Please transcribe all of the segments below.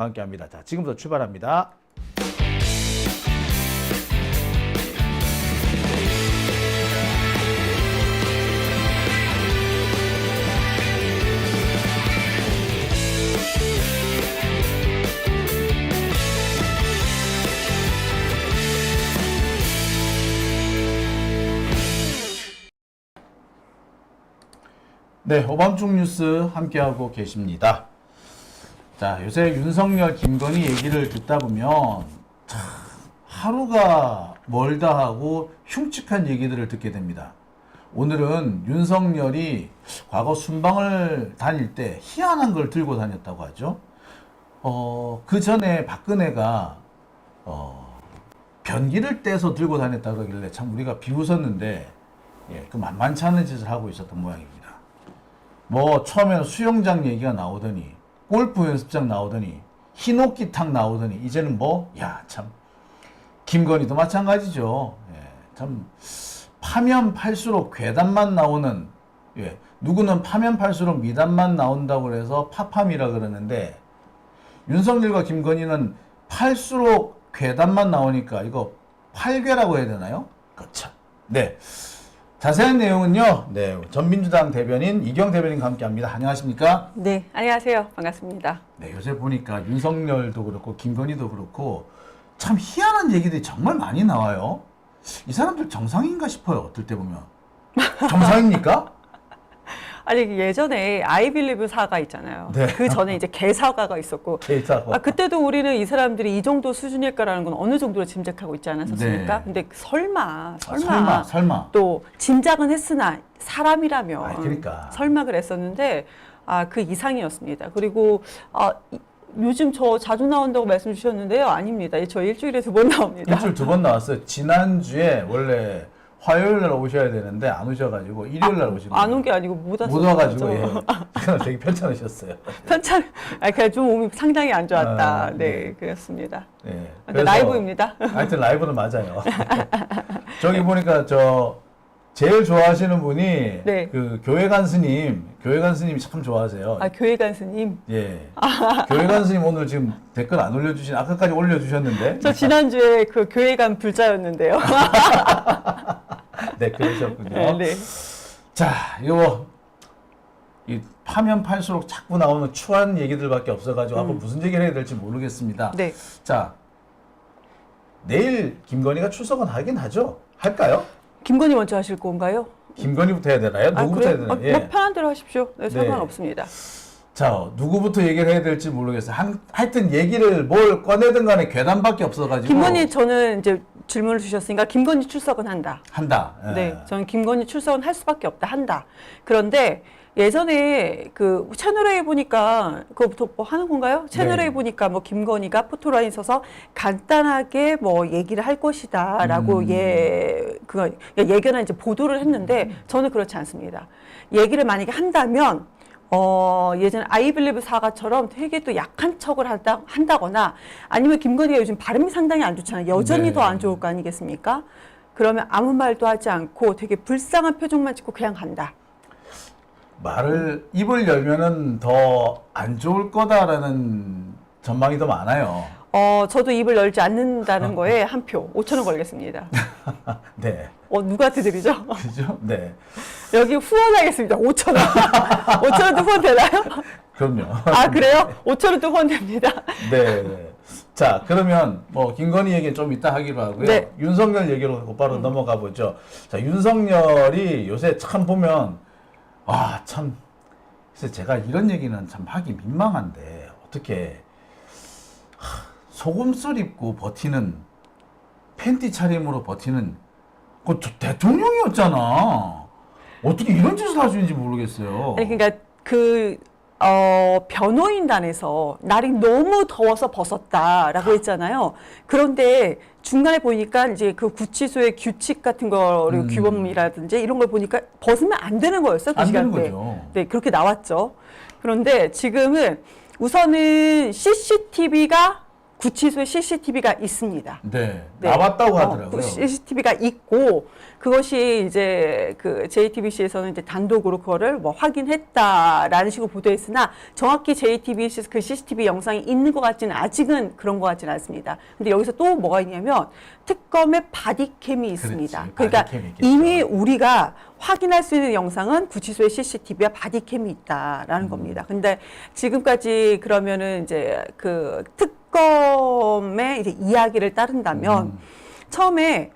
함께합니다. 자, 지금부터 출발합니다. 네, 오밤중 뉴스 함께하고 계십니다. 자, 요새 윤석열, 김건희 얘기를 듣다 보면 참 하루가 멀다 하고 흉측한 얘기들을 듣게 됩니다. 오늘은 윤석열이 과거 순방을 다닐 때 희한한 걸 들고 다녔다고 하죠. 그 전에 박근혜가 변기를 떼서 들고 다녔다 그러길래 참 우리가 비웃었는데 그 만만치 않은 짓을 하고 있었던 모양입니다. 뭐 처음에는 수영장 얘기가 나오더니 골프 연습장 나오더니 흰옥기탕 나오더니 이제는 뭐 야 참 김건희도 마찬가지죠. 참 파면 팔수록 괴담만 나오는 누구는 파면 팔수록 미담만 나온다고 그래서 파팜이라 그러는데 윤석열과 김건희는 팔수록 괴담만 나오니까 이거 팔괴라고 해야 되나요? 그렇죠. 네. 자세한 내용은요, 네, 전민주당 대변인 이경 대변인과 함께 합니다. 안녕하십니까? 네, 안녕하세요. 반갑습니다. 네, 요새 보니까 윤석열도 그렇고, 김건희도 그렇고, 참 희한한 얘기들이 정말 많이 나와요. 이 사람들 정상인가 싶어요, 어떨 때 보면. 정상입니까? 아니, 예전에 아이빌리브 사가 있잖아요. 네. 그 전에 이제 개사가가 있었고. 개사가. 그때도 우리는 이 사람들이 이 정도 수준일까라는 건 어느 정도로 짐작하고 있지 않았었습니까? 네. 근데 설마. 또 짐작은 했으나 사람이라면. 그러니까. 설마 그랬었는데, 그 이상이었습니다. 그리고, 요즘 저 자주 나온다고 말씀 주셨는데요. 아닙니다. 저 일주일에 2번 나옵니다. 일주일 2번 나왔어요. 지난주에 원래 화요일 날 오셔야 되는데 안 오셔가지고 일요일 날 오시고 안 온 게 아니고 못 왔어요. 못 와가지고 되게 편찮으셨어요. 그냥 좀 몸이 상당히 안 좋았다. 네. 네, 그렇습니다. 네. 근데 라이브입니다. 하여튼 라이브는 맞아요. 저기 보니까 제일 좋아하시는 분이 네. 그 교회 간 스님이 참 좋아하세요. 교회 간 스님. 예. 교회 간 스님 오늘 지금 댓글 안 올려주신 아까까지 올려주셨는데. 저 지난주에 그 교회 간 불자였는데요. 네, 그러셨군요. 네. 자, 이 파면 팔수록 자꾸 나오는 추한 얘기들밖에 없어가지고 앞으로 무슨 얘기를 해야 될지 모르겠습니다. 네. 자, 내일 김건희가 출석은 하긴 하죠? 할까요? 김건희 먼저 하실 건가요? 김건희부터 해야 되나요? 누구부터 해야 되나요? 뭐 편한 대로 하십시오. 네, 상관없습니다. 자, 누구부터 얘기를 해야 될지 모르겠어요. 하여튼 얘기를 뭘 꺼내든 간에 괴담밖에 없어가지고. 김건희 저는 이제 질문을 주셨으니까 김건희 출석은 한다. 예. 네, 저는 김건희 출석은 할 수밖에 없다. 한다. 그런데 예전에 그 채널A 보니까 그거부터 뭐 하는 건가요? 채널A 네. 보니까 뭐 김건희가 포토라인 서서 간단하게 뭐 얘기를 할 것이다라고 예견한 이제 보도를 했는데 저는 그렇지 않습니다. 얘기를 만약에 한다면 예전에 아이빌리브 사가처럼 되게 또 약한 척을 한다거나 아니면 김건희가 요즘 발음이 상당히 안 좋잖아요. 여전히 네. 더 안 좋을 거 아니겠습니까? 그러면 아무 말도 하지 않고 되게 불쌍한 표정만 짓고 그냥 간다. 입을 열면은 더 안 좋을 거다라는 전망이 더 많아요. 저도 입을 열지 않는다는 거에 한 표, 5,000원 걸겠습니다. 네. 누구한테 드리죠? 그죠? 네. 여기 후원하겠습니다. 5,000원. 5,000원도 후원 되나요? 그럼요. 그래요? 5,000원도 후원 됩니다. 네. 자, 그러면 뭐 김건희 얘기 좀 이따 하기로 하고요. 네. 윤석열 얘기로 곧바로 넘어가 보죠. 자, 윤석열이 요새 참 보면 참 그래서 제가 이런 얘기는 참 하기 민망한데 어떻게 속옷을 입고 버티는 팬티 차림으로 버티는 그 대통령이었잖아. 어떻게 이런 짓을 할 수 있는지 모르겠어요. 아니, 그러니까 변호인단에서 날이 너무 더워서 벗었다라고 했잖아요. 그런데 중간에 보니까 이제 그 구치소의 규칙 같은 거, 그리고 규범이라든지 이런 걸 보니까 벗으면 안 되는 거였어요. 그 안 되는 시간대. 거죠. 네, 그렇게 나왔죠. 그런데 지금은 우선은 CCTV가 구치소에 CCTV가 있습니다. 네. 네. 나왔다고 하더라고요. CCTV가 있고 그것이 이제 그 JTBC에서는 이제 단독으로 그거를 뭐 확인했다라는 식으로 보도했으나 정확히 JTBC에서 그 CCTV 영상이 있는 것 같지는 아직은 그런 것 같지는 않습니다. 근데 여기서 또 뭐가 있냐면 특검의 바디캠이 있습니다. 그렇지, 그러니까 바디캠이 있겠죠. 이미 우리가 확인할 수 있는 영상은 구치소의 CCTV와 바디캠이 있다라는 겁니다. 근데 지금까지 그러면은 이제 그 특검의 이제 이야기를 따른다면 처음에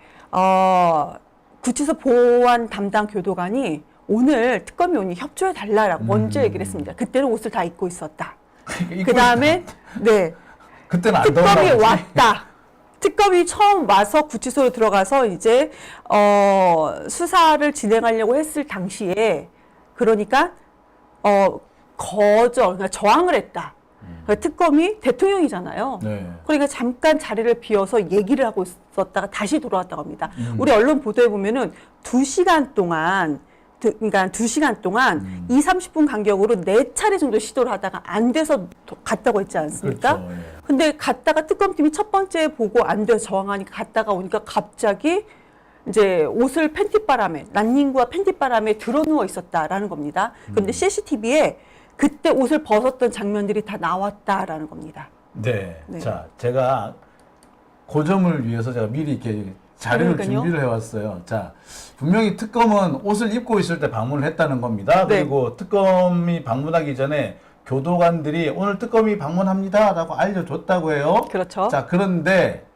구치소 보안 담당 교도관이 오늘 특검이 오니 협조해 달라라고 먼저 얘기를 했습니다. 그때는 옷을 다 입고 있었다. 입고 그 다음에 네 그때는 안 특검이 더워가지고. 왔다. 특검이 처음 와서 구치소로 들어가서 이제 수사를 진행하려고 했을 당시에 그러니까 그러니까 저항을 했다. 그러니까 특검이 대통령이잖아요. 네. 그러니까 잠깐 자리를 비워서 얘기를 하고 있었다가 다시 돌아왔다고 합니다. 우리 언론 보도에 보면은 2시간 동안 그러니까 2시간 동안 30분 간격으로 4차례 정도 시도를 하다가 안 돼서 갔다고 했지 않습니까? 그렇죠. 예. 근데 갔다가 특검팀이 첫 번째 보고 안 돼서 저항하니까 갔다가 오니까 갑자기 이제 옷을 팬티바람에 난닝구와 팬티바람에 드러누워 있었다라는 겁니다. 그런데 CCTV에 그때 옷을 벗었던 장면들이 다 나왔다라는 겁니다. 네. 네. 자, 제가 그 점을 위해서 제가 미리 이렇게 자료를 그러니까요. 준비를 해왔어요. 자, 분명히 특검은 옷을 입고 있을 때 방문을 했다는 겁니다. 네. 그리고 특검이 방문하기 전에 교도관들이 오늘 특검이 방문합니다라고 알려줬다고 해요. 그렇죠. 자, 그런데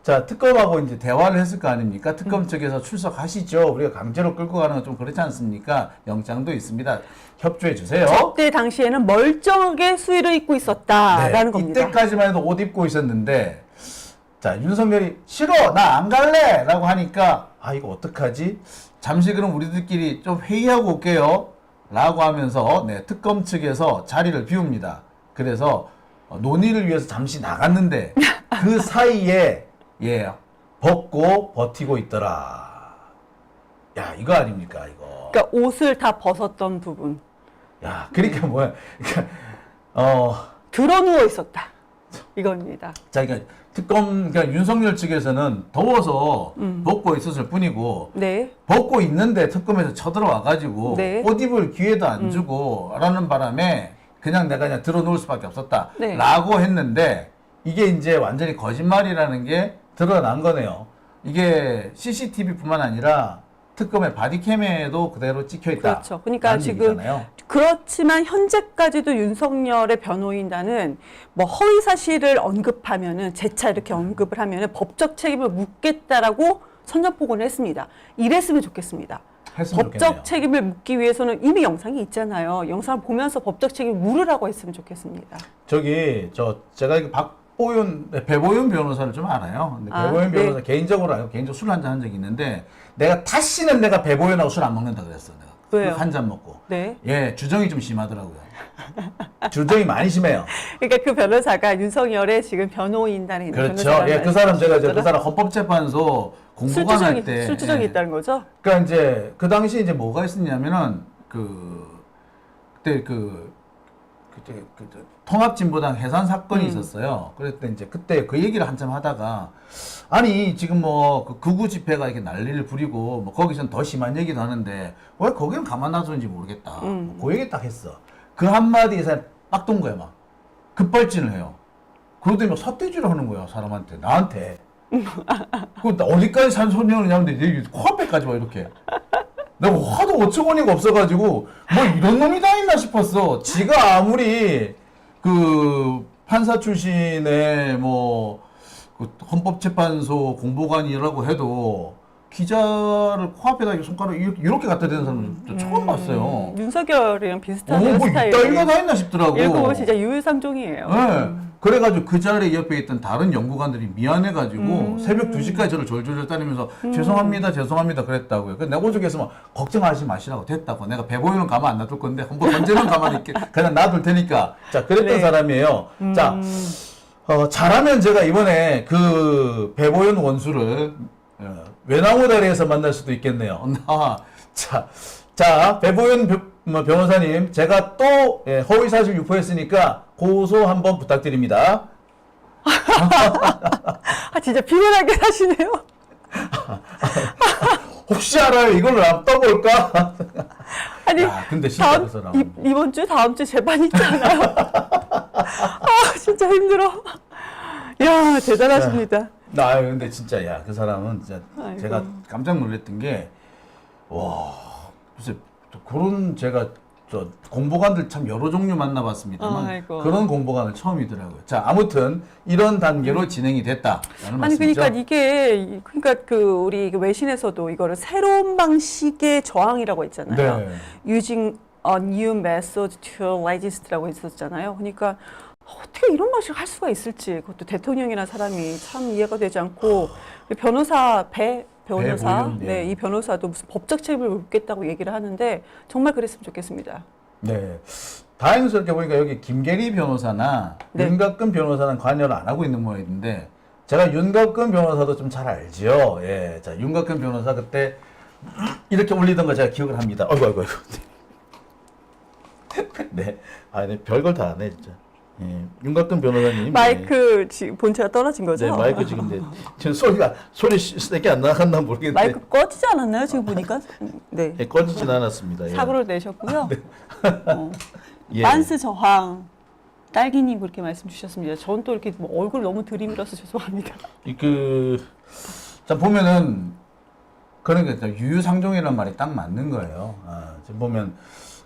자, 특검하고 이제 대화를 했을 거 아닙니까? 특검 측에서 출석하시죠. 우리가 강제로 끌고 가는 건 좀 그렇지 않습니까? 영장도 있습니다. 협조해 주세요. 그때 당시에는 멀쩡하게 수의를 입고 있었다라는 겁니다. 이때까지만 해도 옷 입고 있었는데, 자, 윤석열이 싫어, 나 안 갈래! 라고 하니까, 아, 이거 어떡하지? 잠시 그럼 우리들끼리 좀 회의하고 올게요. 라고 하면서, 네, 특검 측에서 자리를 비웁니다. 그래서 논의를 위해서 잠시 나갔는데, 그 사이에, 예, 벗고 버티고 있더라. 야, 이거 아닙니까, 이거. 그러니까 옷을 다 벗었던 부분. 야, 그러니까 뭐야. 그러니까, 드러누워 있었다. 이겁니다. 자, 그러니까 그러니까 윤석열 측에서는 더워서 벗고 있었을 뿐이고, 네. 벗고 있는데 특검에서 쳐들어와가지고, 네. 옷 입을 기회도 안 주고, 라는 바람에 그냥 내가 그냥 들어놓을 수밖에 없었다. 네. 라고 했는데, 이게 이제 완전히 거짓말이라는 게 드러난 거네요. 이게 CCTV뿐만 아니라 특검의 바디캠에도 그대로 찍혀 있다. 그렇죠. 그러니까 지금 얘기잖아요. 그렇지만 현재까지도 윤석열의 변호인단은 뭐 허위 사실을 언급하면은 재차 이렇게 언급을 하면은 법적 책임을 묻겠다라고 선전포고를 했습니다. 이랬으면 좋겠습니다. 했으면 법적 좋겠네요. 책임을 묻기 위해서는 이미 영상이 있잖아요. 영상을 보면서 법적 책임을 물으라고 했으면 좋겠습니다. 제가 이거 배보윤 변호사를 좀 알아요. 근데 아, 배보윤 네. 변호사 개인적으로 알고 개인적으로 술 한잔 한 적이 있는데 다시는 내가 배보윤하고 술 안 먹는다 그랬어. 내가 왜요? 한 잔 먹고. 네. 예, 주정이 좀 심하더라고요. 주정이 많이 심해요. 그러니까 그 변호사가 윤석열의 지금 변호인단에 있는 그렇죠. 변호사라는 예, 그 사람 제가 이제 그 거죠? 사람 헌법재판소 공보관 할 때 술주정이 있다는 거죠? 그러니까 이제 그 당시 이제 뭐가 있었냐면은 그때 통합진보당 해산 사건이 있었어요. 그랬을 때 그때 그 얘기를 한참 하다가 아니 지금 뭐 극우 집회가 이렇게 난리를 부리고 뭐 거기선 더 심한 얘기도 하는데 왜 거기는 가만 놔두는지 모르겠다. 그 얘기 딱 했어. 그 한마디에서 빡 돈 거야 막 급발진을 해요. 그러더니 막 삿대질을 하는 거야 사람한테 나한테. 그 어디까지 산소년이냐는데 내 코앞에까지 와 이렇게. 내가 화도 어처구니가 없어가지고 뭐 이런 놈이 다 있나 싶었어. 지가 아무리 그 판사 출신의 그 헌법재판소 공보관이라고 해도 기자를 코앞에다 손가락 이렇게 갖다 대는 사람은 처음 봤어요. 윤석열이랑 비슷한 뭐 스타일. 이따위가 다 있나 싶더라고. 일본 진짜 유일상종이에요. 네. 그래가지고 그 자리에 옆에 있던 다른 연구관들이 미안해가지고 새벽 2시까지 저를 졸졸졸 따르면서 죄송합니다 그랬다고요. 그래서 내가 오죽해서 막 걱정하지 마시라고 됐다고. 내가 배보이는 가만 안 놔둘 건데 한번 언제는 가만히 있게 그냥 놔둘 테니까. 자, 그랬던 네. 사람이에요. 자, 잘하면 제가 이번에 그 배보연 원수를 외나무 다리에서 만날 수도 있겠네요. 자, 배보연 변호사님, 제가 또 허위사실 유포했으니까 고소 한번 부탁드립니다. 아, 진짜 피곤하게 사시네요. 혹시 알아요? 이걸로 한번 떠볼까? 아니, 야, 근데 진짜 그 사람. 이번 주, 다음 주 재판 있잖아요. 아, 진짜 힘들어. 야, 대단하십니다. 근데 진짜, 야, 그 사람은 진짜 아이고. 제가 깜짝 놀랐던 게, 와, 글쎄, 그런 제가 공보관들 참 여러 종류 만나봤습니다만 아이고. 그런 공보관은 처음이더라고요. 자, 아무튼 이런 단계로 진행이 됐다라는 아니, 말씀이죠. 그러니까 이게, 그러니까 우리 외신에서도 이거를 새로운 방식의 저항이라고 했잖아요. 네. Using a new method to resist라고 했었잖아요. 그러니까 어떻게 이런 방식을 할 수가 있을지, 그것도 대통령이라는 사람이 참 이해가 되지 않고, 변호사, 변호사, 보이는, 네, 이 변호사도 무슨 법적 책임을 묻겠다고 얘기를 하는데 정말 그랬으면 좋겠습니다. 네. 다행스럽게 보니까 여기 김계리 변호사나 네. 윤곽근 변호사는 관여를 안 하고 있는 모양인데 제가 윤곽근 변호사도 좀 잘 알지요. 예. 자, 윤곽근 변호사 그때 이렇게 올리던 거 제가 기억을 합니다. 아이고. 네. 네. 별걸 다 하네, 진짜. 예. 윤곽근 변호사님. 마이크 지금 본체가 떨어진 거죠? 네, 마이크 지금 지금 소리 세게 안 나갔나 모르겠는데. 마이크 꺼지지 않았나요? 지금 보니까? 네. 예, 꺼지진 않았습니다. 예. 사고를 내셨고요. 예. 만스 저항. 딸기님 그렇게 말씀 주셨습니다. 저는 또 이렇게 뭐 얼굴 너무 들이밀어서 죄송합니다. 자, 보면은, 그러니까 유유상종이라는 말이 딱 맞는 거예요. 지금 보면,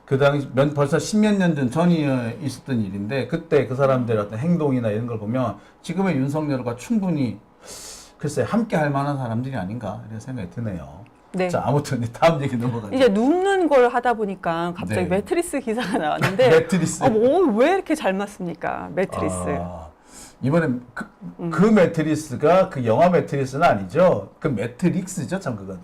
그 당시, 벌써 십몇 년 전이 있었던 일인데, 그때 그 사람들의 어떤 행동이나 이런 걸 보면, 지금의 윤석열과 충분히, 글쎄, 함께 할 만한 사람들이 아닌가, 이런 생각이 드네요. 네. 자, 아무튼 다음 얘기 넘어가죠. 이제 눕는 걸 하다 보니까 갑자기 네. 매트리스 기사가 나왔는데 매트리스. 왜 이렇게 잘 맞습니까? 매트리스. 이번엔 그 매트리스가 그 영화 매트리스는 아니죠. 그 매트릭스죠, 참 그건.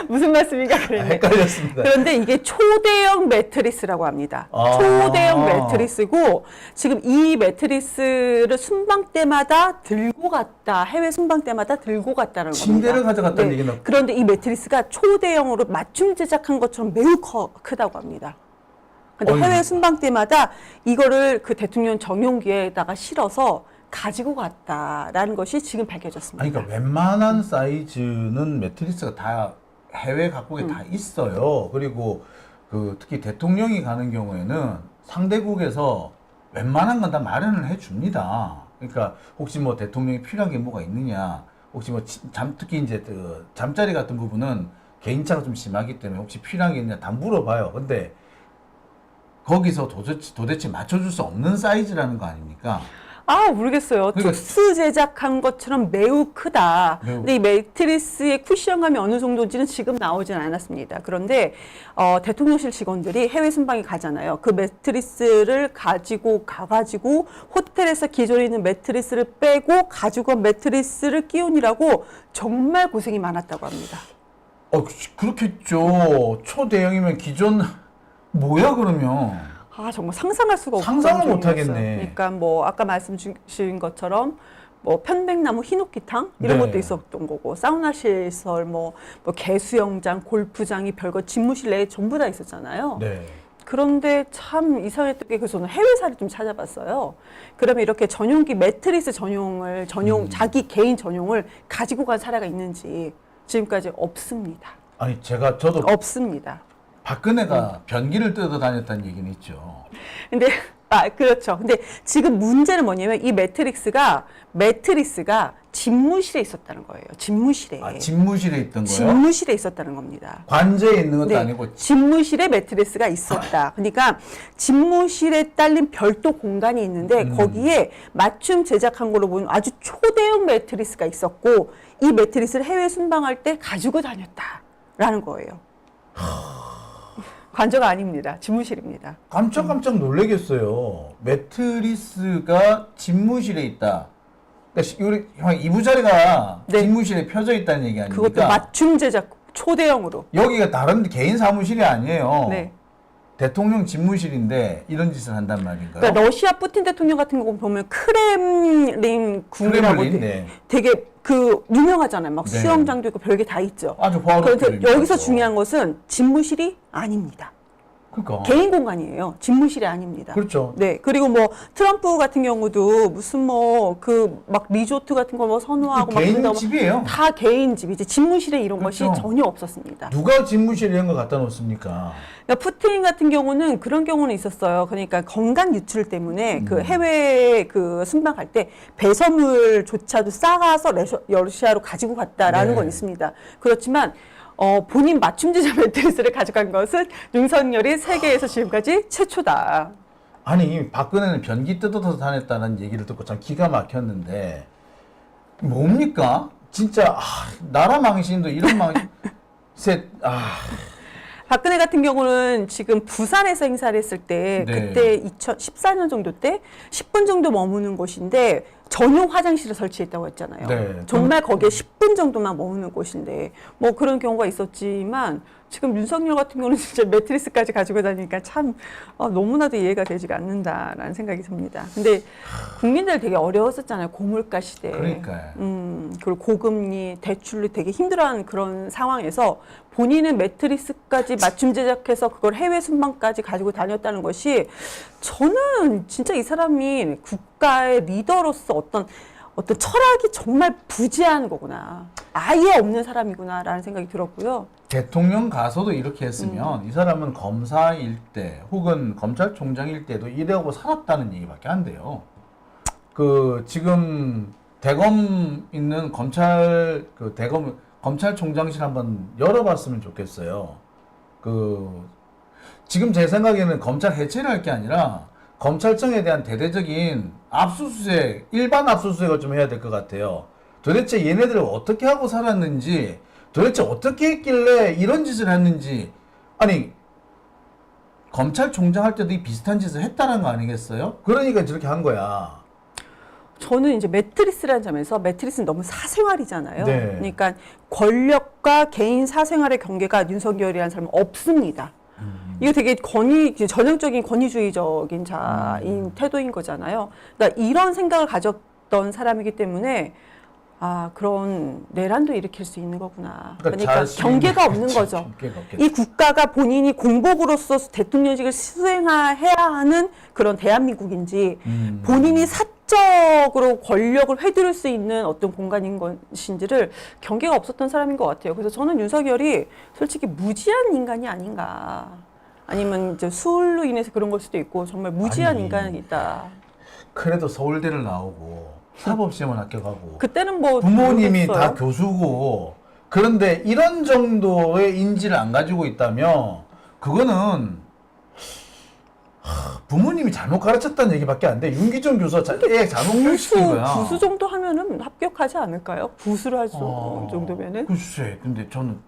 무슨 말씀인가 그랬네. 헷갈렸습니다. 그런데 이게 초대형 매트리스라고 합니다. 아. 초대형 매트리스고 지금 이 매트리스를 순방 때마다 들고 갔다. 해외 순방 때마다 들고 갔다는 겁니다. 침대를 가져갔다는 얘기는 그런데 이 매트리스가 초대형으로 맞춤 제작한 것처럼 매우 크다고 합니다. 근데 어이. 해외 순방 때마다 이거를 그 대통령 전용기에다가 실어서 가지고 갔다라는 것이 지금 밝혀졌습니다. 아니, 그러니까 웬만한 사이즈는 매트리스가 다 해외 각국에 다 있어요. 그리고 그 특히 대통령이 가는 경우에는 상대국에서 웬만한 건 다 마련을 해 줍니다. 그러니까 혹시 뭐 대통령이 필요한 게 뭐가 있느냐, 혹시 뭐 특히 이제 그 잠자리 같은 부분은 개인차가 좀 심하기 때문에 혹시 필요한 게 있느냐 다 물어봐요. 근데 거기서 도대체 맞춰줄 수 없는 사이즈라는 거 아닙니까? 모르겠어요. 그러니까 특수 제작한 것처럼 매우 크다. 근데 이 매트리스의 쿠션감이 어느 정도인지는 지금 나오진 않았습니다. 그런데 대통령실 직원들이 해외 순방에 가잖아요. 그 매트리스를 가지고 가가지고 호텔에서 기존에 있는 매트리스를 빼고 가지고 온 매트리스를 끼우느라고 정말 고생이 많았다고 합니다. 그렇겠죠. 초대형이면 기존 뭐야 그러면? 정말 상상할 수가 없는 상상을 못 정도였어요. 하겠네. 그러니까 뭐 아까 말씀 주신 것처럼 뭐 편백나무 히노키탕 이런 네. 것도 있었던 거고 사우나 시설 뭐 개수영장, 골프장이 별거 집무실 내에 전부 다 있었잖아요. 네. 그런데 참 이상했던 게 그래서 저는 해외사를 좀 찾아봤어요. 그러면 이렇게 전용기 매트리스 자기 개인 전용을 가지고 간 사례가 있는지 지금까지 없습니다. 아니 저도 없습니다. 박근혜가 변기를 뜯어 다녔다는 얘기는 있죠. 근데 그렇죠. 근데 지금 문제는 뭐냐면 이 매트리스가 집무실에 있었다는 거예요. 집무실에. 집무실에 있던 거요? 집무실에 있었다는 겁니다. 관제에 있는 것도 네, 아니고. 집무실에 매트리스가 있었다. 그러니까 집무실에 딸린 별도 공간이 있는데 거기에 맞춤 제작한 걸로 보면 아주 초대형 매트리스가 있었고 이 매트리스를 해외 순방할 때 가지고 다녔다라는 거예요. 관저가 아닙니다. 집무실입니다. 깜짝 놀라겠어요. 매트리스가 집무실에 있다. 그러니까 우리 이부자리가 네. 집무실에 펴져 있다는 얘기 아닙니까? 그것도 맞춤 제작 초대형으로. 여기가 다른 개인 사무실이 아니에요. 네. 대통령 집무실인데 이런 짓을 한단 말인가요? 그러니까 러시아 푸틴 대통령 같은 거 보면 크렘린 궁이라고 크렘린, 네. 되게 그 유명하잖아요. 막 네. 수영장도 있고 별게 다 있죠. 아주 화려한 그런데 크렘린이죠. 여기서 중요한 것은 집무실이 아닙니다. 그러니까. 개인 공간이에요. 집무실이 아닙니다. 그렇죠. 네. 그리고 뭐 트럼프 같은 경우도 무슨 뭐 그 막 리조트 같은 거 뭐 선호하고 막 개인 그런다고 집이에요. 다 개인 집이지 집무실에 이런 그렇죠. 것이 전혀 없었습니다. 누가 집무실에 이런 거 갖다 놓습니까? 그러니까 푸틴 같은 경우는 그런 경우는 있었어요. 그러니까 건강 유출 때문에 그 해외 그 순방할 때 배설물조차도 싸가서 러시아로 가지고 갔다라는 네. 건 있습니다. 그렇지만 본인 맞춤제자 매트리스를 가져간 것은 윤석열이 세계에서 지금까지 최초다. 아니 박근혜는 변기 뜯어서 다녔다는 얘기를 듣고 참 기가 막혔는데 뭡니까? 진짜 나라 망신도 이런 망신 박근혜 같은 경우는 지금 부산에서 행사를 했을 때 네. 그때 2014년 정도 때 10분 정도 머무는 곳인데 전용 화장실을 설치했다고 했잖아요. 네. 정말 거기에 10분 정도만 머무는 곳인데 뭐 그런 경우가 있었지만 지금 윤석열 같은 경우는 진짜 매트리스까지 가지고 다니니까 참 너무나도 이해가 되지가 않는다라는 생각이 듭니다. 근데 국민들 되게 어려웠었잖아요. 고물가 시대에. 그러니까요. 그리고 고금리, 대출로 되게 힘들어하는 그런 상황에서 본인은 매트리스까지 맞춤 제작해서 그걸 해외 순방까지 가지고 다녔다는 것이 저는 진짜 이 사람이 국가의 리더로서 어떤 철학이 정말 부재한 거구나. 아예 없는 사람이구나라는 생각이 들었고요. 대통령 가서도 이렇게 했으면 이 사람은 검사일 때 혹은 검찰총장일 때도 이래고 살았다는 얘기밖에 안 돼요. 그 지금 대검 있는 대검 검찰총장실 한번 열어봤으면 좋겠어요. 지금 제 생각에는 검찰 해체를 할 게 아니라 검찰청에 대한 대대적인 압수수색, 일반 압수수색을 좀 해야 될 것 같아요. 도대체 얘네들 어떻게 하고 살았는지, 도대체 어떻게 했길래 이런 짓을 했는지, 아니, 검찰총장 할 때도 이 비슷한 짓을 했다는 거 아니겠어요? 그러니까 저렇게 한 거야. 저는 이제 매트리스라는 점에서 매트리스는 너무 사생활이잖아요. 네. 그러니까 권력과 개인 사생활의 경계가 윤석열이라는 사람은 없습니다. 이거 되게 전형적인 권위주의적인 자인 태도인 거잖아요. 그러니까 이런 생각을 가졌던 사람이기 때문에 그런 내란도 일으킬 수 있는 거구나. 그러니까 경계가 없는 거죠. 이 국가가 본인이 공복으로서 대통령직을 수행해야 하는 그런 대한민국인지 본인이 사적으로 권력을 휘두를 수 있는 어떤 공간인 것인지를 경계가 없었던 사람인 것 같아요. 그래서 저는 윤석열이 솔직히 무지한 인간이 아닌가. 아니면 이제 수울로 인해서 그런 걸 수도 있고 정말 무지한 인간이다. 그래도 서울대를 나오고 사법시험을 합격하고 그때는 뭐 부모님이 모르겠어요. 다 교수고 그런데 이런 정도의 인지를 안 가지고 있다면 그거는 부모님이 잘못 가르쳤다는 얘기밖에 안 돼. 윤기정 교수가 애 잘못 교육시킨 거야. 부수 정도 하면은 합격하지 않을까요? 부수를 할 정도면은. 글쎄, 근데 저는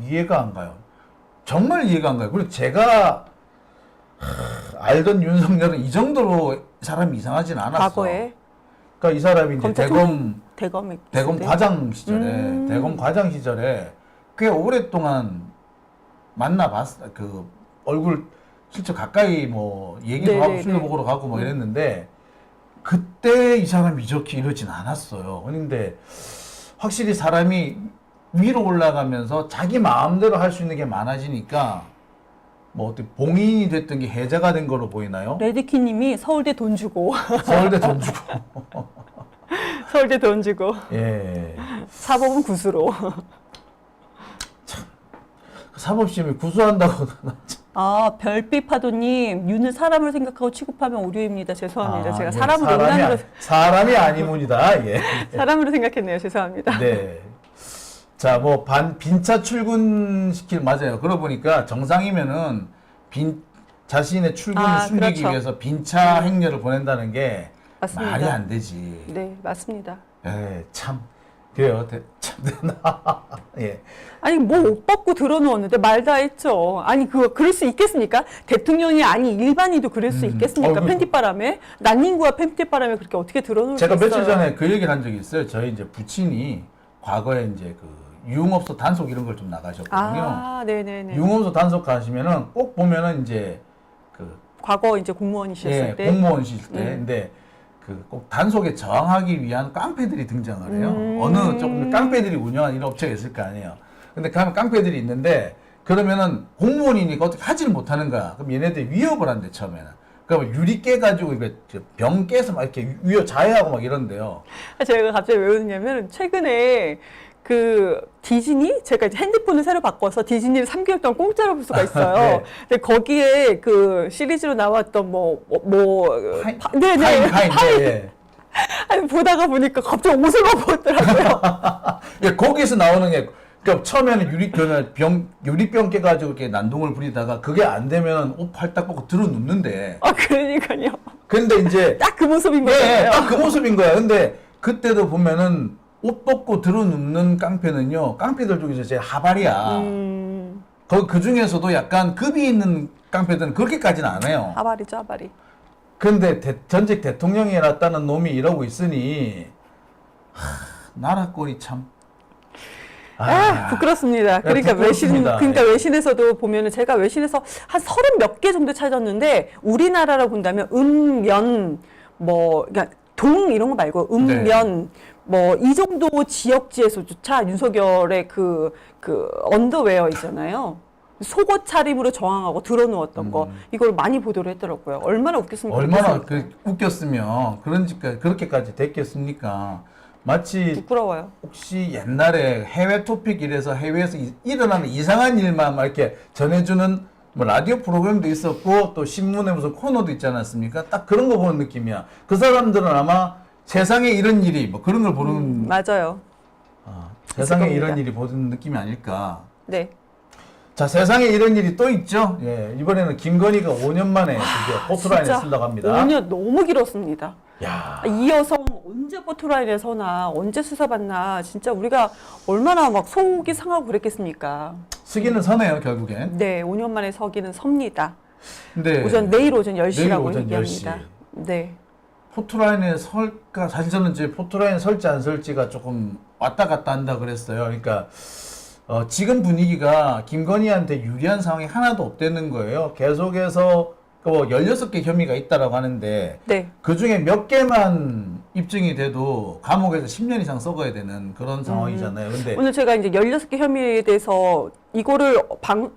이해가 안 가요. 정말 이해가 안 가요. 그리고 제가 알던 윤석열은 이 정도로 사람이 이상하진 않았어. 과거에. 그러니까 이 사람이 이제 대검 과장 시절에 대검 과장 시절에 꽤 오랫동안 만나봤어. 그 얼굴 실제 가까이 뭐 얘기도 하고 술도 먹으러 가고 뭐 이랬는데 그때 이 사람이 이러진 않았어요. 그런데 확실히 사람이 위로 올라가면서 자기 마음대로 할 수 있는 게 많아지니까 뭐 어떻게 봉인이 됐던 게 해제가 된 걸로 보이나요? 레드키님이 서울대 돈 주고 서울대 돈 주고 서울대 돈 주고 예 사법은 구수로 사법시험이 구수한다고 별빛파도님 윤을 사람을 생각하고 취급하면 오류입니다. 죄송합니다. 제가 네, 사람을 농담으로 사람이 아니문이다. 예. 사람으로 생각했네요. 죄송합니다. 네. 자, 뭐 빈차 출근시킬 맞아요. 그러고 보니까 정상이면은 자신의 출근을 숨기기 그렇죠. 위해서 빈차 행렬을 보낸다는 게 맞습니다. 말이 안 되지. 네, 맞습니다. 예, 참 그래요. 참 예. 아니 뭐 옷 벗고 들어누웠는데 말 다 했죠. 아니 그럴 수 있겠습니까? 대통령이 아니 일반인도 그럴 수 있겠습니까? 팬티바람에 난닝구와 팬티바람에 그렇게 어떻게 들어놓을 수 있어요? 제가 며칠 전에 그 얘기를 한 적이 있어요. 저희 이제 부친이 과거에 이제 그 유흥업소 단속 이런 걸 좀 나가셨거든요. 네네네. 유흥업소 단속 가시면은 꼭 보면은 이제 그 과거 이제 공무원이셨을 때. 공무원이실 때. 근데 그 꼭 단속에 저항하기 위한 깡패들이 등장을 해요. 어느 조금 깡패들이 운영하는 이런 업체가 있을 거 아니에요. 근데 가면 깡패들이 있는데 그러면은 공무원이니까 어떻게 하지를 못하는 거야. 그럼 얘네들이 위협을 한대, 처음에는. 그러면 유리 깨가지고 이거 병 깨서 막 이렇게 자해하고 막 이런데요. 제가 갑자기 왜 웃냐면 최근에 그 디즈니 제가 이제 핸드폰을 새로 바꿔서 디즈니를 3개월 동안 공짜로 볼 수가 있어요. 네. 근데 거기에 그 시리즈로 나왔던 네네 파인, 예. 아니, 보다가 보니까 갑자기 옷을 막 벗더라고요. 예, 거기서 나오는 게, 그러니까 처음에는 유리병 깨가지고 이렇게 난동을 부리다가 그게 안 되면 옷 팔딱 벗고 들어 눕는데. 아 그러니까요. 근데 이제. 딱 그 모습인 예, 거예요. 딱 그 모습인 거야. 근데 그때도 보면은 옷 벗고 들어 눕는 깡패는요, 깡패들 중에서 제일 하발이야. 그 중에서도 약간 급이 있는 깡패들은 그렇게까지는 안 해요. 하발이죠, 하발이. 근데 전직 대통령이었다는 놈이 이러고 있으니, 나라 꼴이 참. 부끄럽습니다. 그러니까 부끄럽습니다. 외신에서도 보면은 제가 외신에서 한 30 몇 개 정도 찾았는데 우리나라로 본다면 면, 그러니까 동 이런 거 말고 면, 이 정도 지역지에서조차 윤석열의 그 언더웨어 있잖아요. 속옷 차림으로 저항하고 들어누웠던 거 이걸 많이 보도를 했더라고요. 얼마나 웃겼습니까? 얼마나 웃겼으면 그렇게까지 됐겠습니까? 마치 부끄러워요. 혹시 옛날에 해외 토픽 이래서 해외에서 일어나는 이상한 일만 막 이렇게 전해주는 라디오 프로그램도 있었고 또 신문에 무슨 코너도 있지 않았습니까? 딱 그런 거 보는 느낌이야. 그 사람들은 아마 세상에 이런 일이 그런 걸 보는 맞아요. 세상에 이런 일이 보는 느낌이 아닐까. 네. 자, 세상에 이런 일이 또 있죠. 예, 이번에는 김건희가 5년 만에 드디어 포토라인에 쓴다고 합니다. 5년 너무 길었습니다. 야. 이 여성 언제 포토라인에 서나 언제 수사받나 진짜 우리가 얼마나 막 속이 상하고 그랬겠습니까? 쓰기는 서네요, 결국엔. 네, 5년 만에 서기는 섭니다. 근데 내일 오전 10시라고 내일 오전 얘기합니다. 10시. 네. 포토라인에 설까? 사실 저는 이제 포토라인 설지 안 설지가 조금 왔다 갔다 한다 그랬어요. 그러니까 지금 분위기가 김건희한테 유리한 상황이 하나도 없다는 거예요. 계속해서 16개 혐의가 있다라고 하는데 네. 그 중에 몇 개만 입증이 돼도 감옥에서 10년 이상 썩어야 되는 그런 상황이잖아요. 근데 오늘 제가 이제 16개 혐의에 대해서 이거를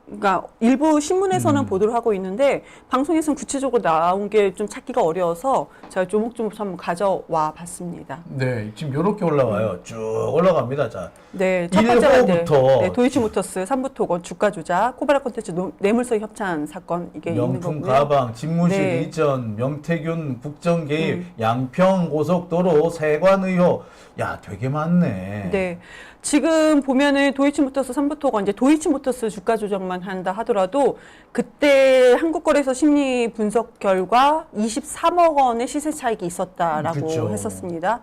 그러니까 일부 신문에서는 보도를 하고 있는데 방송에서는 구체적으로 나온 게 좀 찾기가 어려워서 제가 조목조목 한번 가져와 봤습니다. 네, 지금 요렇게 올라와요. 쭉 올라갑니다. 자, 네, 첫 번째가 이제 1호부터 도이치모터스 삼부토건 주가 조작, 코바라 콘텐츠 뇌물성 협찬 사건 이게 있는 명품 거고요. 가방, 집무실 네. 이전, 명태균 국정 개입, 양평 고속도로 세관 의혹. 야, 되게 많네. 네. 지금 보면은 도이치모터스 삼부토건 이제 도이치모터스 주가 조작만 한다 하더라도 그때 한국거래소 심리 분석 결과 23억 원의 시세 차익이 있었다라고 그쵸. 했었습니다.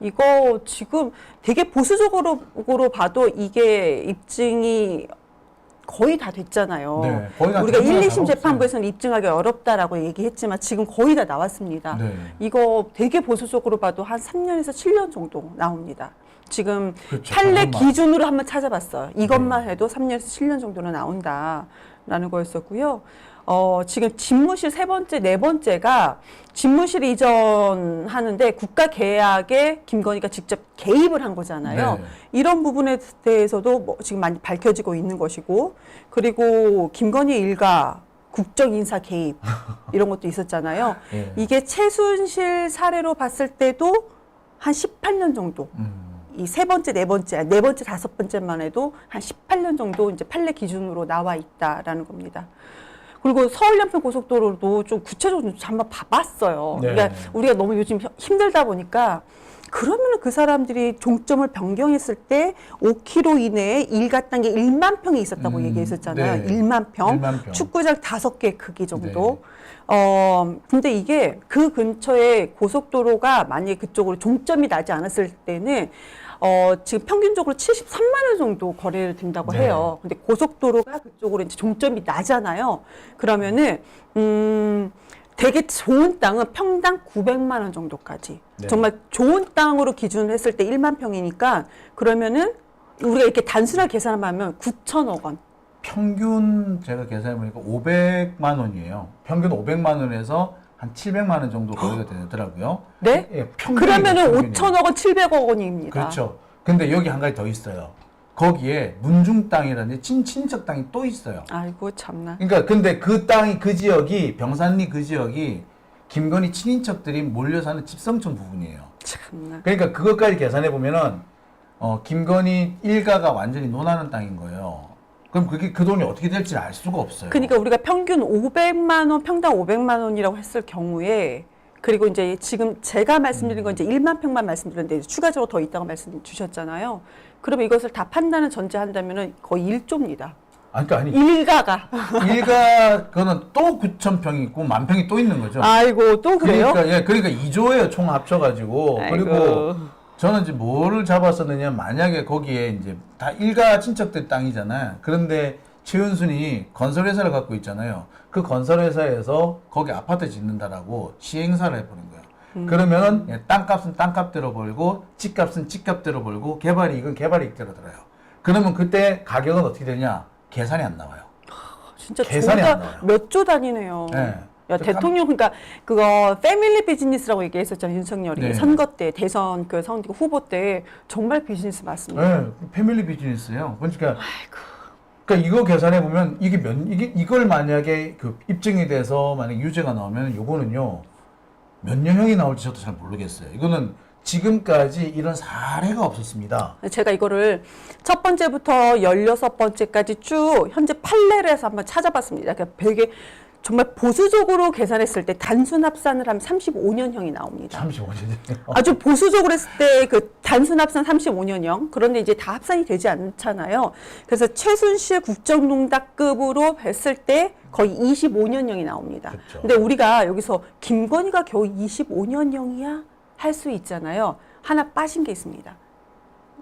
이거 지금 되게 보수적으로 봐도 이게 입증이 거의 다 됐잖아요. 네, 거의 다 우리가 1, 됐잖아요. 2심 재판부에서는 입증하기 어렵다라고 얘기했지만 지금 거의 다 나왔습니다. 네. 이거 되게 보수적으로 봐도 한 3년에서 7년 정도 나옵니다. 지금 그렇죠. 판례 그것만. 기준으로 한번 찾아봤어요. 이것만 해도 3년에서 7년 정도는 나온다라는 거였었고요. 지금 집무실 세 번째, 네 번째가 집무실 이전하는데 국가 계약에 김건희가 직접 개입을 한 거잖아요. 네. 이런 부분에 대해서도 지금 많이 밝혀지고 있는 것이고, 그리고 김건희 일가 국정 인사 개입 이런 것도 있었잖아요. 네. 이게 최순실 사례로 봤을 때도 한 18년 정도. 이 세 번째, 네 번째, 다섯 번째만 해도 한 18년 정도 이제 판례 기준으로 나와 있다라는 겁니다. 그리고 서울 양평 고속도로도 좀 구체적으로 좀 한번 봐봤어요. 네. 그러니까 우리가 너무 요즘 힘들다 보니까 그러면 그 사람들이 종점을 변경했을 때 5km 이내에 일가 단계 1만 평이 있었다고 얘기했었잖아요. 네. 1만 평. 1만 평. 축구장 5개 크기 정도. 근데 이게 그 근처에 고속도로가 만약에 그쪽으로 종점이 나지 않았을 때는 지금 평균적으로 73만 원 정도 거래를 된다고 네. 해요. 근데 고속도로가 그쪽으로 이제 종점이 나잖아요. 그러면은, 되게 좋은 땅은 평당 900만 원 정도까지. 네. 정말 좋은 땅으로 기준을 했을 때 1만 평이니까 그러면은 우리가 이렇게 단순하게 계산하면 9천억 원. 평균 제가 계산해보니까 500만 원이에요. 평균 500만 원에서 한 700만 원 정도 거래가 되더라고요. 네? 예, 평균이에요, 그러면은 평균이. 5천억 원, 700억 원입니다. 그렇죠. 근데 여기 한 가지 더 있어요. 거기에 문중 땅이라는 친인척 땅이 또 있어요. 아이고 참나. 그러니까 근데 그 땅이 그 지역이 병산리 그 지역이 김건희 친인척들이 몰려 사는 집성촌 부분이에요. 참나. 그러니까 그것까지 계산해 보면은 김건희 일가가 완전히 논하는 땅인 거예요. 그럼 그게 그 돈이 어떻게 될지 알 수가 없어요. 그러니까 우리가 평균 500만 원, 평당 500만 원이라고 했을 경우에 그리고 이제 지금 제가 말씀드린 건 이제 1만 평만 말씀드렸는데 추가적으로 더 있다고 말씀 주셨잖아요. 그러면 이것을 다 판단을 전제한다면은 거의 1조입니다. 그러니까 아니 일가가. 일가 그거는 또 9천 평이 있고 만 평이 또 있는 거죠. 아이고 또 그래요? 그러니까 2조예요 총 합쳐가지고. 아이고. 그리고 저는 이제 뭐를 잡았었느냐, 만약에 거기에 이제 다 일가 친척들 땅이잖아요. 그런데 최은순이 건설회사를 갖고 있잖아요. 그 건설회사에서 거기 아파트 짓는다라고 시행사를 해보는 거예요. 그러면은 땅값은 땅값대로 벌고 집값은 집값대로 벌고 개발이익은 개발이익대로 들어요. 그러면 그때 가격은 어떻게 되냐? 계산이 안 나와요. 진짜 계산이 안 나와요. 몇 조 단위네요. 네. 야, 대통령, 그러니까, 그거, 패밀리 비즈니스라고 얘기했었잖아요, 윤석열이. 네. 선거 때, 대선 그 후보 때, 정말 비즈니스 맞습니다. 네, 패밀리 비즈니스예요. 그러니까 이거 계산해 보면 이걸 만약에 그 입증이 돼서 만약 유죄가 나오면 요거는요 몇 년형이 나올지 저도 잘 모르겠어요. 이거는 지금까지 이런 사례가 없었습니다. 제가 이거를 첫 번째부터 16번째까지 쭉 현재 판례를 해서 한번 찾아봤습니다. 그러니까 되게 정말 보수적으로 계산했을 때 단순 합산을 하면 35년형이 나옵니다. 35년. 아주 보수적으로 했을 때 그 단순 합산 35년형. 그런데 이제 다 합산이 되지 않잖아요. 그래서 최순실 국정농단급으로 했을 때 거의 25년형이 나옵니다. 그렇죠. 근데 우리가 여기서 김건희가 겨우 25년형이야? 할 수 있잖아요. 하나 빠진 게 있습니다.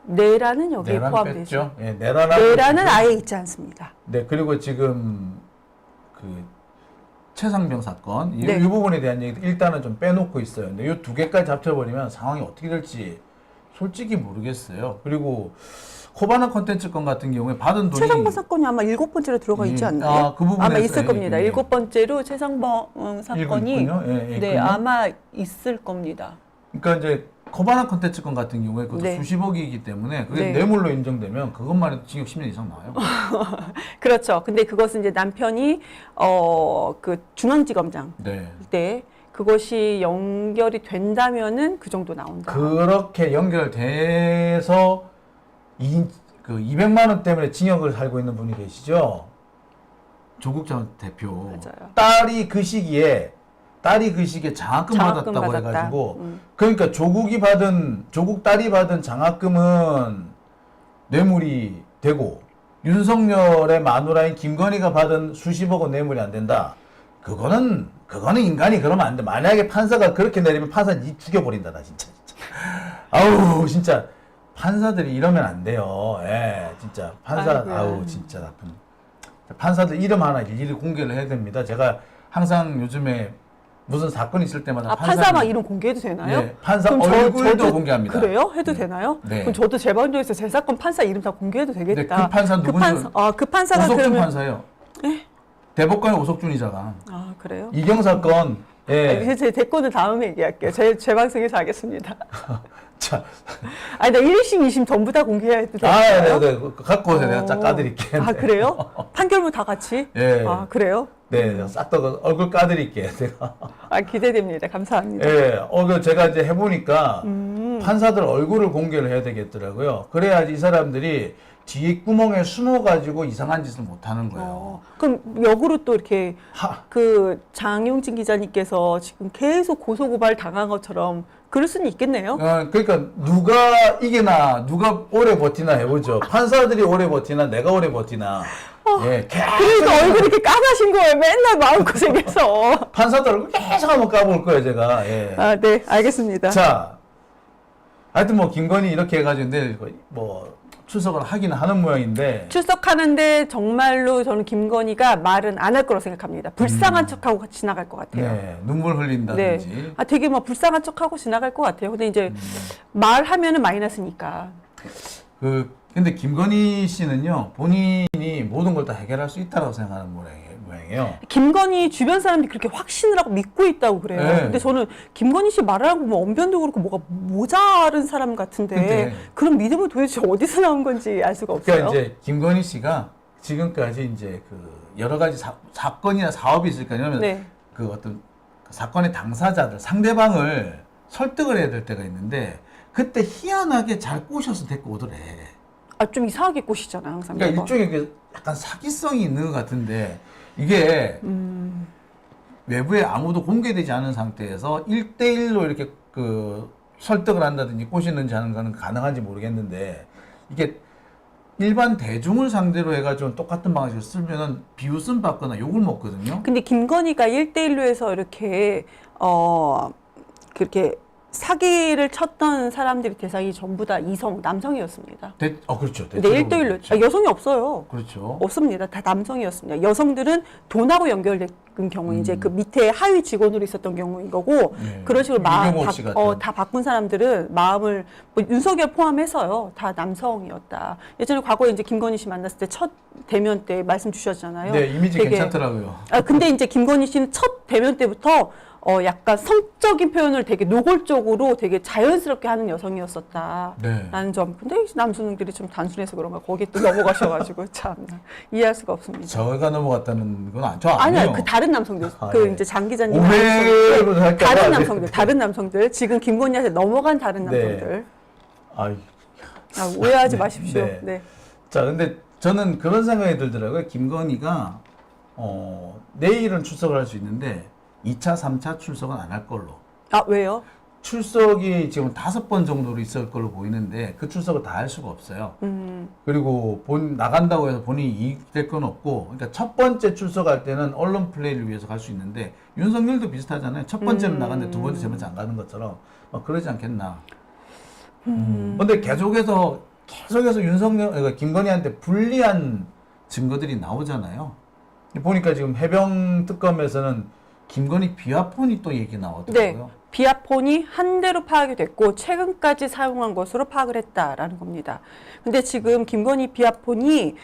내란은 여기에 포함되죠. 예, 내란은 아예 있지 않습니다. 네, 그리고 지금 그 최상병 사건 이 네. 부분에 대한 얘기 일단은 좀 빼놓고 있어요. 근데 이 두 개까지 합쳐버리면 상황이 어떻게 될지 솔직히 모르겠어요. 그리고 코바나 콘텐츠 건 같은 경우에 받은 돈이 최상범 사건이 아마 7번째로 들어가 있지 않나요? 아, 그 부분에서 아마 있을 겁니다. 예. 7번째로 최상범 사건이 있군요. 예, 네, 있군요. 아마 있을 겁니다. 그러니까 이제 코바나 콘텐츠 건 같은 경우에 그것도 네. 수십억이기 때문에 그게 네. 뇌물로 인정되면 그것만 해도 징역 10년 이상 나와요. 그렇죠. 근데 그것은 이제 남편이 그 중앙지검장 네. 때 그것이 연결이 된다면은 그 정도 나온다. 그렇게 연결돼서 그 200만 원 때문에 징역을 살고 있는 분이 계시죠. 조국 전 대표. 맞아요. 딸이 그 시기에 장학금 받았다고 받았다. 해가지고 그러니까 조국 딸이 받은 장학금은 뇌물이 되고 윤석열의 마누라인 김건희가 받은 수십억 원 뇌물이 안 된다. 그거는 인간이 그러면 안 돼. 만약에 판사가 그렇게 내리면 판사 죽여버린다 나 진짜. 아우 진짜 판사들이 이러면 안 돼요. 예, 진짜 아이고야. 아우 진짜 나쁜. 판사들 이름 하나 일일이 공개를 해야 됩니다. 제가 항상 요즘에 무슨 사건 있을 때마다 판사 막 이름 공개해도 되나요? 네, 판사 그럼 얼굴도 저도 공개합니다. 그래요? 해도 네. 되나요? 네. 그럼 저도 제 방송에서 제 사건 판사 이름 다 공개해도 되겠다. 네, 그 판사 누군지 그 판사가 오석준 그러면 판사예요. 대법관의 오석준이잖아. 아 그래요? 이경 사건. 예. 제 대권은 다음에 얘기할게요. 제 방송에서 하겠습니다. 자, 아니 나 1심, 2심 전부 다 공개해도 아, 될까요? 네, 네. 갖고 오세요. 내가 쫙 까드릴게. 아 그래요? 판결문 다 같이? 예. 아 그래요? 네, 싹 다 얼굴 까드릴게. 제가. 아 기대됩니다. 감사합니다. 예. 그 제가 이제 해보니까 판사들 얼굴을 공개를 해야 되겠더라고요. 그래야지 이 사람들이 뒤에 구멍에 숨어가지고 이상한 짓을 못 하는 거예요. 그럼 역으로 또 이렇게 하. 그 장용진 기자님께서 지금 계속 고소고발 당한 것처럼 그럴 수는 있겠네요. 그러니까 누가 이기나 누가 오래 버티나 해보죠. 판사들이 오래 버티나 내가 오래 버티나. 예, 그래서 얼굴 이렇게 까마신 거예요. 맨날 마음고생해서. 판사들 얼굴 계속 한번 까볼 거예요, 제가. 예. 아, 네, 알겠습니다. 자, 하여튼 뭐 김건희 이렇게 해가지고 내일 뭐 출석을 하기는 하는 모양인데. 출석하는데 정말로 저는 김건희가 말은 안 할 거라고 생각합니다. 불쌍한 척하고 지나갈 것 같아요. 네, 눈물 흘린다든지. 아, 되게 뭐 불쌍한 척하고 지나갈 것 같아요. 근데 이제 말하면은 마이너스니까. 근데 김건희 씨는요, 본인이 모든 걸 다 해결할 수 있다고 생각하는 모양이에요. 모양이에요. 김건희 주변 사람들이 그렇게 확신을 하고 믿고 있다고 그래요. 네. 근데 저는 김건희 씨 말하고 뭐 언변도 그렇고 뭐가 모자른 사람 같은데 근데 그런 믿음은 도대체 어디서 나온 건지 알 수가 없어요. 그러니까 이제 김건희 씨가 지금까지 이제 그 여러 가지 사건이나 사업이 있을까요? 왜냐면 네. 그 어떤 사건의 당사자들, 상대방을 설득을 해야 될 때가 있는데 그때 희한하게 잘 꼬셔서 데리고 오더래. 아, 좀 이상하게 꼬시잖아, 항상. 그러니까 매번. 일종의 그 약간 사기성이 있는 것 같은데 이게 외부에 아무도 공개되지 않은 상태에서 1대1로 이렇게 그 설득을 한다든지 꼬시는지 하는 거는 가능한지 모르겠는데 이게 일반 대중을 상대로 해가지고 똑같은 방식을 쓰면은 비웃음 받거나 욕을 먹거든요. 근데 김건희가 1대1로 해서 이렇게, 그렇게 사기를 쳤던 사람들이 대상이 전부 다 남성이었습니다. 그렇죠. 근데 1대1로, 그렇죠. 여성이 없어요. 그렇죠. 없습니다. 다 남성이었습니다. 여성들은 돈하고 연결된 경우, 이제 그 밑에 하위 직원으로 있었던 경우인 거고, 네. 그런 식으로 이병옥 씨 같은. 다 바꾼 사람들은 마음을, 뭐 윤석열 포함해서요, 다 남성이었다. 예전에 과거에 이제 김건희 씨 만났을 때 첫 대면 때 말씀 주셨잖아요. 네, 이미지 되게, 괜찮더라고요. 근데 이제 김건희 씨는 첫 대면 때부터 약간 성적인 표현을 되게 노골적으로 되게 자연스럽게 하는 여성이었었다. 네. 라는 점. 근데 남성들이 좀 단순해서 그런가 거기 또 넘어가셔가지고 참 이해할 수가 없습니다. 저가 넘어갔다는 건 저 아니요, 아니에요. 그 다른 남성들, 아, 그 예. 이제 장 기자님 오해로 할까 봐. 다른 남성들, 지금 김건희한테 넘어간 다른 네. 남성들. 아이, 오해하지 마십시오. 네. 네. 자, 근데 저는 그런 생각이 들더라고요. 김건희가 내일은 출석을 할 수 있는데 2차, 3차 출석은 안 할 걸로. 아, 왜요? 출석이 지금 5번 정도로 있을 걸로 보이는데 그 출석을 다 할 수가 없어요. 그리고 나간다고 해서 본인이 이익될 건 없고, 그러니까 첫 번째 출석할 때는 언론 플레이를 위해서 갈 수 있는데 윤석열도 비슷하잖아요. 첫 번째는 나갔는데 두 번째, 세 번째 안 가는 것처럼 막 그러지 않겠나. 근데 계속해서 그러니까 김건희한테 불리한 증거들이 나오잖아요. 보니까 지금 해병 특검에서는 김건희 비화폰이 또 얘기 나오더라고요. 네. 비아폰이 한 대로 파악이 됐고 최근까지 사용한 것으로 파악을 했다라는 겁니다. 근데 지금 김건희 비아폰이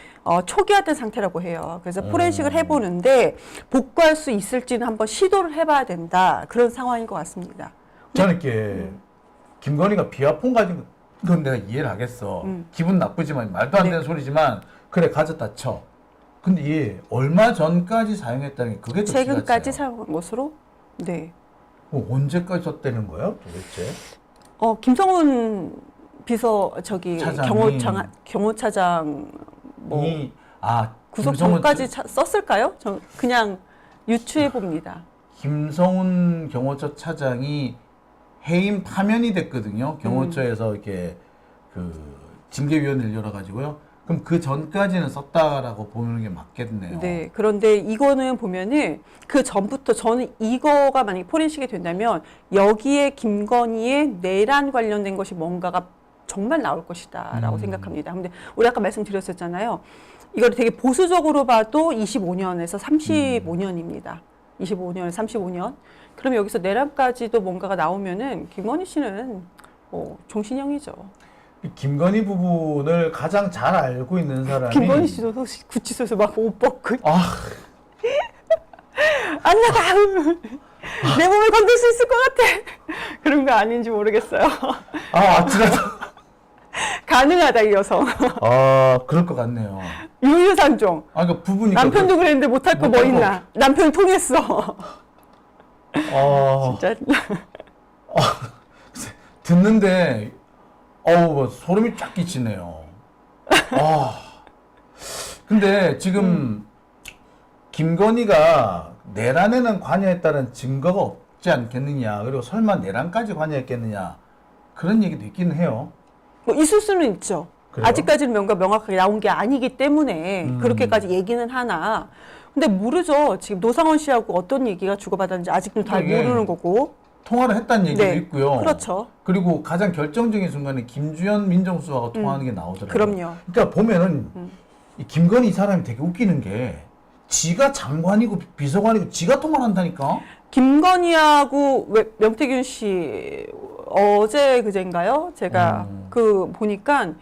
초기화된 상태라고 해요. 그래서 포렌식을 해보는데 복구할 수 있을지는 한번 시도를 해봐야 된다. 그런 상황인 것 같습니다. 저는 이렇게 김건희가 비화폰 가지고 그건 내가 이해를 하겠어. 기분 나쁘지만 말도 안 되는 네. 소리지만 그래 가졌다 쳐. 근데 얘 얼마 전까지 사용했다는 게 그게 더 최근까지 지나쳐요. 사용한 것으로 네. 언제까지 썼다는 거예요 도대체? 김성훈 차장이. 경호차장 뭐 구속 김성훈 전까지 썼을까요? 저 그냥 유추해 봅니다. 김성훈 경호처 차장이 해임 파면이 됐거든요. 경호처에서 이렇게 그 징계위원회를 열어가지고요. 그럼 그 전까지는 썼다라고 보는 게 맞겠네요. 네. 그런데 이거는 보면은 그 전부터 저는 이거가 만약에 포렌식이 된다면 여기에 김건희의 내란 관련된 것이 뭔가가 정말 나올 것이다라고 생각합니다. 근데 우리 아까 말씀드렸었잖아요. 이걸 되게 보수적으로 봐도 25년에서 35년입니다. 25년에서 35년. 그럼 여기서 내란까지도 뭔가가 나오면은 김건희 씨는 종신형이죠. 김건희 부분을 가장 잘 알고 있는 사람이 김건희 씨도 구치소에서 막 옷 벗고 안 나가 내 몸을 건들 수 있을 것 같아 그런 거 아닌지 모르겠어요. 아찔하다. 가능하다 이 여성. 그럴 것 같네요. 유유상종. 그러니까 부부니까 남편도 그랬는데 못할 거 뭐 있나. 남편 통했어. 진짜. 듣는데 뭐 소름이 쫙 끼치네요. 근데 지금 김건희가 내란에는 관여했다는 증거가 없지 않겠느냐. 그리고 설마 내란까지 관여했겠느냐. 그런 얘기도 있기는 해요. 뭐 있을 수는 있죠. 그래요? 아직까지는 명확하게 나온 게 아니기 때문에 그렇게까지 얘기는 하나. 근데 모르죠. 지금 노상원 씨하고 어떤 얘기가 주고받았는지 아직도 잘 그러게. 모르는 거고. 통화를 했다는 얘기도 네, 있고요. 그렇죠. 그리고 가장 결정적인 순간에 김주현 민정수석하고 통화하는 게 나오더라고요. 그럼요. 그러니까 보면은 이 김건희 이 사람이 되게 웃기는 게 지가 장관이고 비서관이고 지가 통화를 한다니까. 김건희하고 명태균 씨 어제 그제인가요? 제가 그 보니까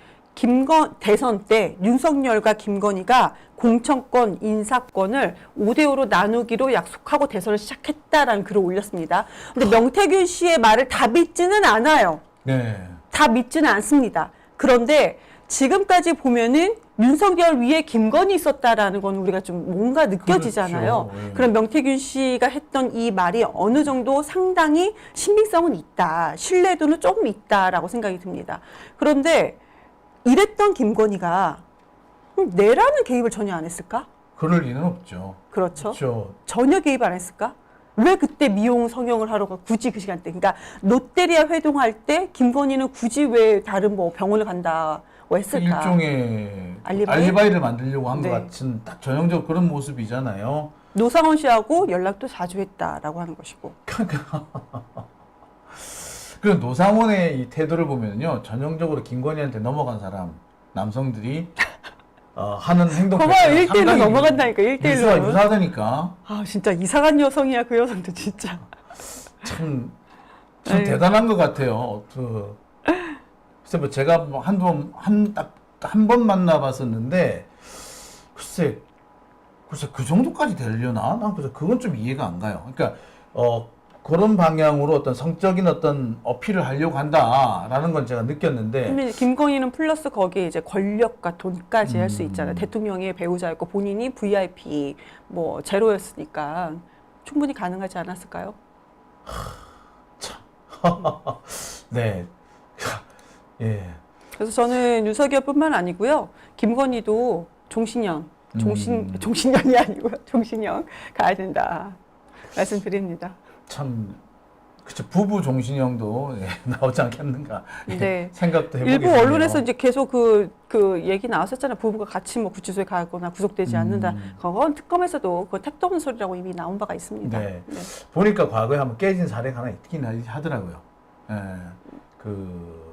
대선 때 윤석열과 김건희가 공천권, 인사권을 5대5로 나누기로 약속하고 대선을 시작했다라는 글을 올렸습니다. 근데 명태균 씨의 말을 다 믿지는 않아요. 네. 다 믿지는 않습니다. 그런데 지금까지 보면은 윤석열 위에 김건희 있었다라는 건 우리가 좀 뭔가 느껴지잖아요. 그렇죠. 예. 그럼 명태균 씨가 했던 이 말이 어느 정도 상당히 신빙성은 있다. 신뢰도는 조금 있다라고 생각이 듭니다. 그런데 이랬던 김건희가 내라는 개입을 전혀 안 했을까? 그럴 리는 없죠. 그렇죠. 그렇죠. 전혀 개입 안 했을까? 왜 그때 미용 성형을 하러 굳이 그 시간대? 그러니까 롯데리아 회동할 때 김건희는 굳이 왜 다른 뭐 병원을 간다고 했을까? 일종의 알리바이? 알리바이를 만들려고 한 것 네. 같은 딱 전형적 그런 모습이잖아요. 노상원 씨하고 연락도 자주 했다라고 하는 것이고. 그 노상원의 이 태도를 보면요, 전형적으로 김건희한테 넘어간 사람 남성들이 하는 행동 봐봐요, 1대1로 넘어간다니까, 1대1로. 유사가 유사하다니까. 아, 진짜 이상한 여성이야, 그 여성도 진짜. 참 에휴. 대단한 것 같아요. 글쎄 뭐 제가 뭐 한 번 만나봤었는데 글쎄 그 정도까지 되려나? 난 그래서 그건 좀 이해가 안 가요. 그러니까 그런 방향으로 어떤 성적인 어떤 어필을 하려고 한다라는 건 제가 느꼈는데. 근데 김건희는 플러스 거기에 이제 권력과 돈까지 할 수 있잖아요. 대통령의 배우자였고 본인이 VIP 뭐 제로였으니까 충분히 가능하지 않았을까요? 네. 예. 그래서 저는 윤석열뿐만 아니고요. 김건희도 종신년이 아니고요. 종신형 가야 된다 말씀드립니다. 참 그쵸, 부부 종신형도 나오지 않겠는가 네. 생각도 해보게 일부 되네요. 언론에서 이제 계속 그 얘기 나왔었잖아요. 부부가 같이 뭐 구치소에 가거나 구속되지 않는다. 그건 특검에서도 그 택도 없는 소리라고 이미 나온 바가 있습니다. 네. 보니까 과거에 한번 깨진 사례가 하나 있긴 하더라고요. 예. 그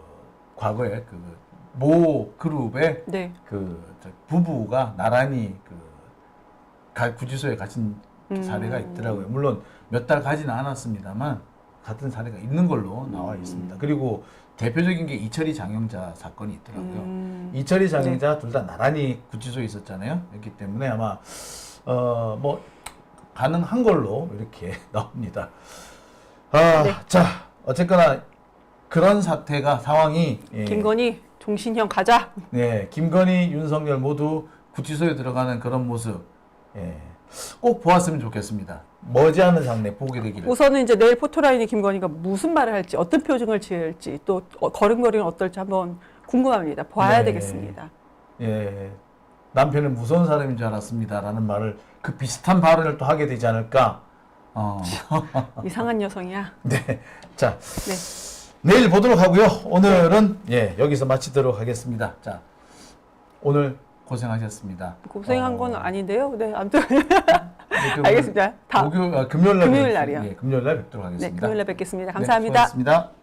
과거에 그 모 그룹의 네. 저 부부가 나란히 구치소에 갇힌 사례가 있더라고요. 물론 몇 달 가지는 않았습니다만 같은 사례가 있는 걸로 나와 있습니다. 그리고 대표적인 게 이철희 장영자 사건이 있더라고요. 이철희 장영자 둘 다 나란히 구치소에 있었잖아요. 그렇기 때문에 아마 뭐 가능한 걸로 이렇게 나옵니다. 네. 자, 어쨌거나 그런 상황이 김건희 종신형 가자. 네, 김건희, 윤석열 모두 구치소에 들어가는 그런 모습 꼭 보았으면 좋겠습니다. 머지않은 장래 보게 되기를. 우선은 이제 내일 포토라인에 김건희가 무슨 말을 할지, 어떤 표정을 지을지, 또 걸음걸이는 어떨지 한번 궁금합니다. 봐야 네. 되겠습니다. 예, 남편은 무서운 사람인 줄 알았습니다라는 말을 그 비슷한 발언을 또 하게 되지 않을까. 이상한 여성이야. 네, 자, 네. 내일 보도록 하고요. 오늘은 여기서 마치도록 하겠습니다. 자, 오늘 고생하셨습니다. 고생한 건 아닌데요. 네, 아무튼 네, 알겠습니다. 금요일 날 금요일 날이요. 금요일 날 뵙도록 하겠습니다. 네, 금요일 날 뵙겠습니다. 네, 감사합니다. 수고하셨습니다.